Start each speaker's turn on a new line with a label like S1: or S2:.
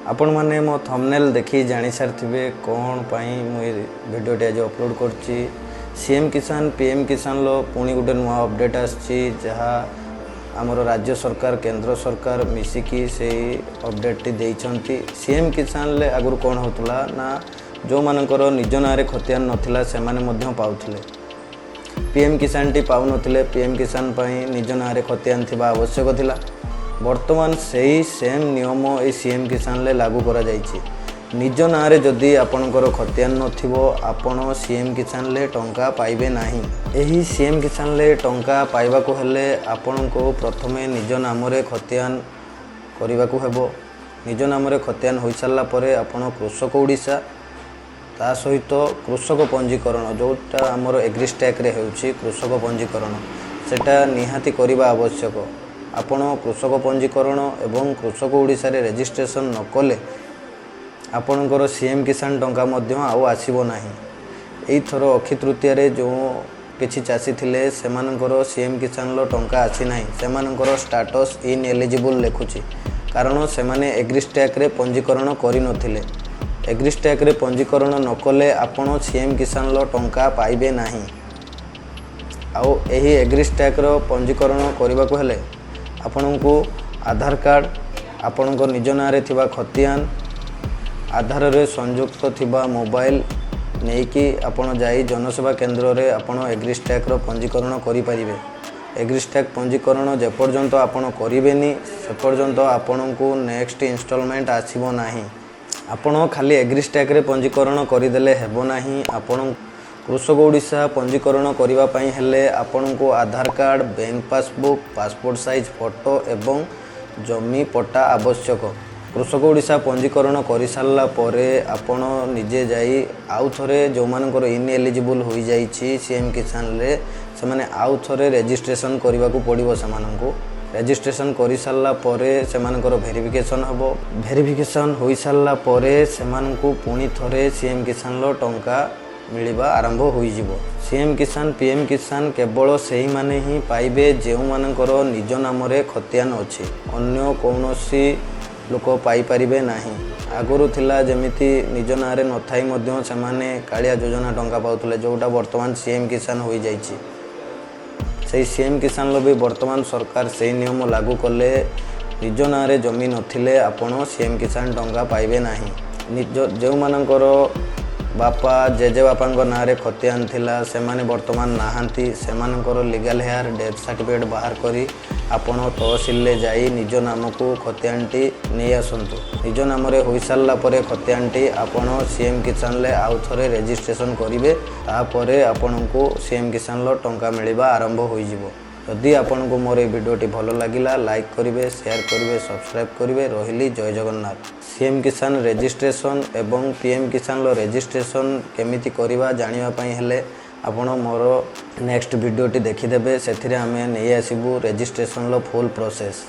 S1: आपण माने मो थंबनेल देखि जानि सारथिबे कोन पई मु वीडियोटी आज अपलोड करछि। सीएम किसान पीएम किसान लो पुणी गोटे नुआ अपडेट आछि जहा आमर राज्य सरकार केंद्र सरकार मिसिकी से अपडेट टी देइछंती। सीएम किसान ले आगुर कोन होतला ना जो मानकर निज नारे खतियान नथिला से माने मध्य पाउथिले। पीएम किसान टी पाउ नथिले। पीएम किसान पई निज नारे खतियान थिबा आवश्यक थिला। वर्तमान सही सेम नियम ए सीएम किसान ले लागू करा जाइछि। निज नारे जदि आपणकर खतियान नथिबो आपण सीएम किसान ले टंका पाइबे नाही। एही सीएम किसान ले टंका पाइबा को हेले आपणको प्रथमे निज नाम रे खतियान करिबा को हेबो। निज नाम रे खतियान होई सारला परे आपण कृषक ओडिशा ता सहित कृषक पंजीकरण जोटा आमर एग्रीस्टैक रे हेउछि कृषक पंजीकरण सेटा निहाती करिबा आवश्यक। आपण कृषक पंजीकरण एवं कृषक ओडिशा रे रजिस्ट्रेशन न कले आपणकर सीएम किसान टंका मध्य आउ आसीबो नाही। एई थरो अक्षय तृतीया रे जो किछि चासी थिले सेमानकर सीएम किसान लो टंका आसी नाही। सेमानकर स्टेटस इन एलिजिबल लेखुछि कारण सेमाने एग्रीस्टैक रे पंजीकरण करि नथिले। एग्रीस्टैक रे पंजीकरण न कले आपण सीएम किसान लो टंका पाइबे नाही। आउ एही एग्रीस्टैक रो पंजीकरण करिबा को हेले आपनको आधार कार्ड आपणको निज नारे थिबा खतियान आधार रे संयुक्त थिबा मोबाइल नेकी आपण जाई जनसेवा केंद्र रे आपण एग्रीस्टैक रो पंजीकरण करि परिबे। एग्रीस्टैक पंजीकरण जे पर्यंत आपण करिवेनी से पर्यंत आपणको नेक्स्ट इंस्टॉलमेंट आसीबो नाही। आपण खाली एग्रीस्टैक रे पंजीकरण करि देले हेबो नाही। आपण कृषक ओडिशा पंजीकरण करिबा पई हेले आपणको Aadhaar card bank passbook passport size photo एवं जमी पट्टा आवश्यक। कृषक ओडिशा पंजीकरण करि सारला परे आपण निजे जाई आउ थरे जो मानकर इन एलिजिबल होई जाईछि सीएम किसान रे से माने आउ थरे रजिस्ट्रेशन करिबा को पड़िबो। समाननको रजिस्ट्रेशन करि सारला परे सेमानकर वेरिफिकेशन हबो। वेरिफिकेशन होई सारला परे सेमाननको पुणी थरे सीएम किसान लो टंका मिलिबा आरंभ होई जिवो। सीएम किसान पीएम किसान केवल सही माने ही पाइबे जे मानकर निज नाम रे खतियान अछि। अन्य कोनोसी लोक पाई परिबे नाही। आगुरु थिला जेमिति निज नारे नथाई मध्य सेमाने कालिया योजना टंका पाउतले जोटा वर्तमान सीएम किसान होई जाईछि। सेही सीएम किसान लो भी वर्तमान सरकार सेही नियम लागू कले निज नारे जमी नथिले आपण सीएम किसान टंका पाइबे नाही। निज जे मानकर बापा जेजे बापांको नारे खतियान थिला सेमाने वर्तमान नाहांती सेमानकर लीगल हेयर डेथ सर्टिफिकेट बाहर करी आपण तहसील ले जाई निज नाम को खतियानटी नै आसंतु। निज नाम रे होई सारला परे खतियानटी आपण सीएम किसान ले आउ थरे रजिस्ट्रेशन करिवे। ता परे आपनको सीएम किसान लो टंका मिलिबा आरंभ होई जिवो। यदि आपनको मोर ए वीडियोटी भलो लागिला लाइक करिवे शेयर करिवे सब्सक्राइब करिवे। रहिली जय जगन्नाथ। सीएम किसान रजिस्ट्रेशन एवं पीएम किसान लो रजिस्ट्रेशन केमिति करिवा जानिबा पई हेले आपण मोर नेक्स्ट वीडियोटी देखिदेबे। सेथिरे आमे नै आसीबु रजिस्ट्रेशन लो फुल प्रोसेस।